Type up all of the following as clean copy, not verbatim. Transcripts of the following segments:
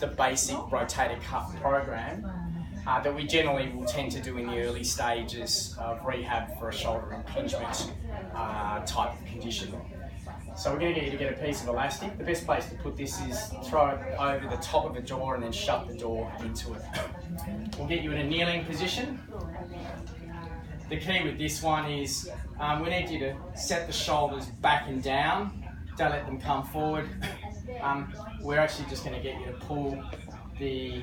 the basic rotator cuff program that we generally will tend to do in the early stages of rehab for a shoulder impingement type of condition. So we're going to get you to get a piece of elastic. The best place to put this is throw it over the top of the door and then shut the door into it. We'll get you in a kneeling position. The key with this one is we need you to set the shoulders back and down. Don't let them come forward. We're actually just going to get you to pull the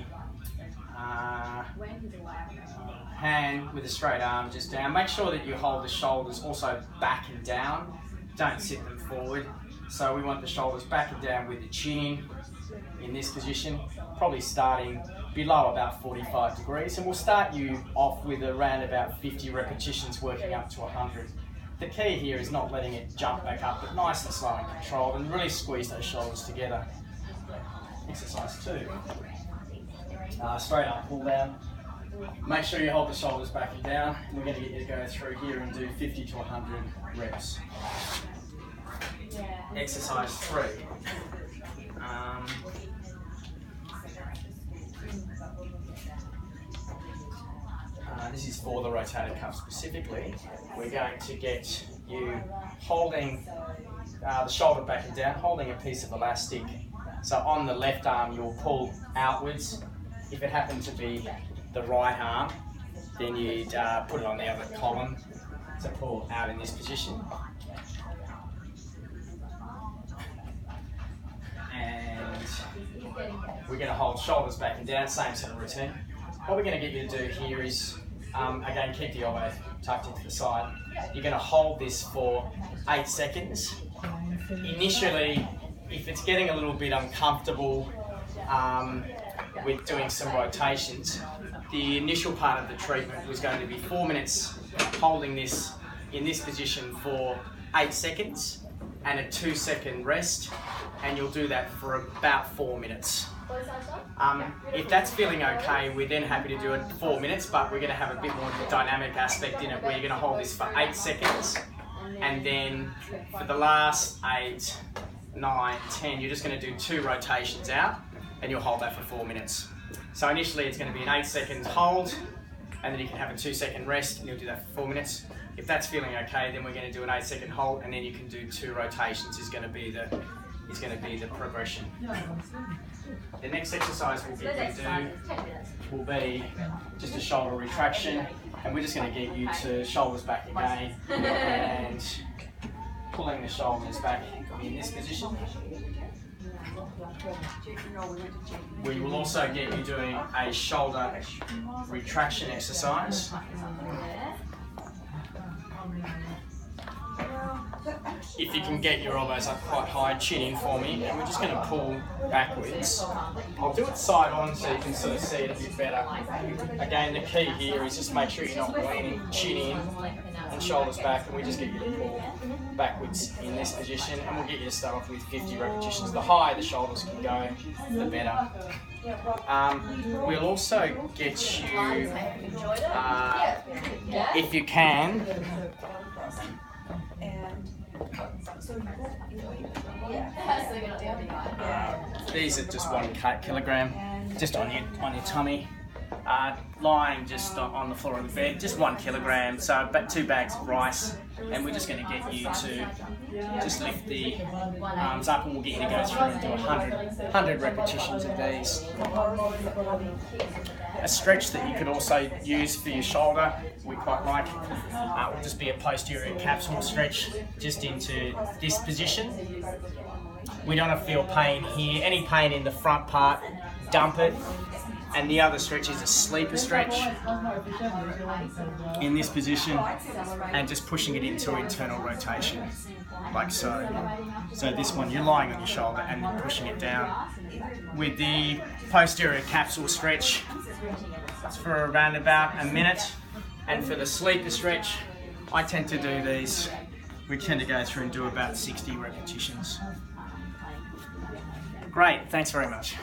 hand with a straight arm just down. Make sure that you hold the shoulders also back and down. Don't sit them forward. So we want the shoulders back and down with the chin in this position, probably starting below about 45 degrees. And we'll start you off with around about 50 repetitions working up to 100. The key here is not letting it jump back up, but nice and slow and controlled, and really squeeze those shoulders together. Exercise 2. Straight arm pull down. Make sure you hold the shoulders back and down. We're going to get you to go through here and do 50 to 100 reps. Exercise 3. This is for the rotator cuff specifically. We're going to get you holding the shoulder back and down, holding a piece of elastic. So on the left arm you'll pull outwards. If it happened to be the right arm, then you'd put it on the other column to pull out in this position. And we're going to hold shoulders back and down, same sort of routine. What we're going to get you to do here is, again, keep the elbow tucked into the side. You're going to hold this for 8 seconds. Initially, if it's getting a little bit uncomfortable with doing some rotations, the initial part of the treatment was going to be 4 minutes holding this in this position for 8 seconds and a 2-second rest, and you'll do that for about 4 minutes. If that's feeling okay, we're then happy to do it 4 minutes, but we're going to have a bit more dynamic aspect in it where you're going to hold this for 8 seconds, and then for the last 8, 9, 10, you're just going to do 2 rotations out, and you'll hold that for 4 minutes. So initially it's going to be an 8 second hold, and then you can have a 2-second rest, and you'll do that for 4 minutes. If that's feeling okay, then we're going to do an 8 second hold, and then you can do 2 rotations is going to be the progression. The next exercise we'll get you to do will be just a shoulder retraction, and we're just going to get you to shoulders back again and pulling the shoulders back in this position. We will also get you doing a shoulder retraction exercise. If you can get your elbows up quite high, chin in for me, and we're just going to pull backwards. I'll do it side on so you can sort of see it a bit better. Again, the key here is just make sure you're not leaning, chin in and shoulders back, and we just get you to pull backwards in this position, and we'll get you to start off with 50 repetitions. The higher the shoulders can go, the better. We'll also get you, if you can, these are just 1 kilogram, just on your tummy, lying just on the floor of the bed, just 1 kilogram, so about 2 bags of rice, and we're just going to get you to just lift the arms up, and we'll get you to go through and do 100 repetitions of these. A stretch that you could also use for your shoulder, we quite like, will just be a posterior capsule stretch just into this position. We don't want to feel pain here. Any pain in the front part, dump it. And the other stretch is a sleeper stretch in this position, and just pushing it into internal rotation, like so. So this one, you're lying on your shoulder and then pushing it down. With the posterior capsule stretch, it's for around about a minute. And for the sleeper stretch, I tend to do these. We tend to go through and do about 60 repetitions. Great, thanks very much.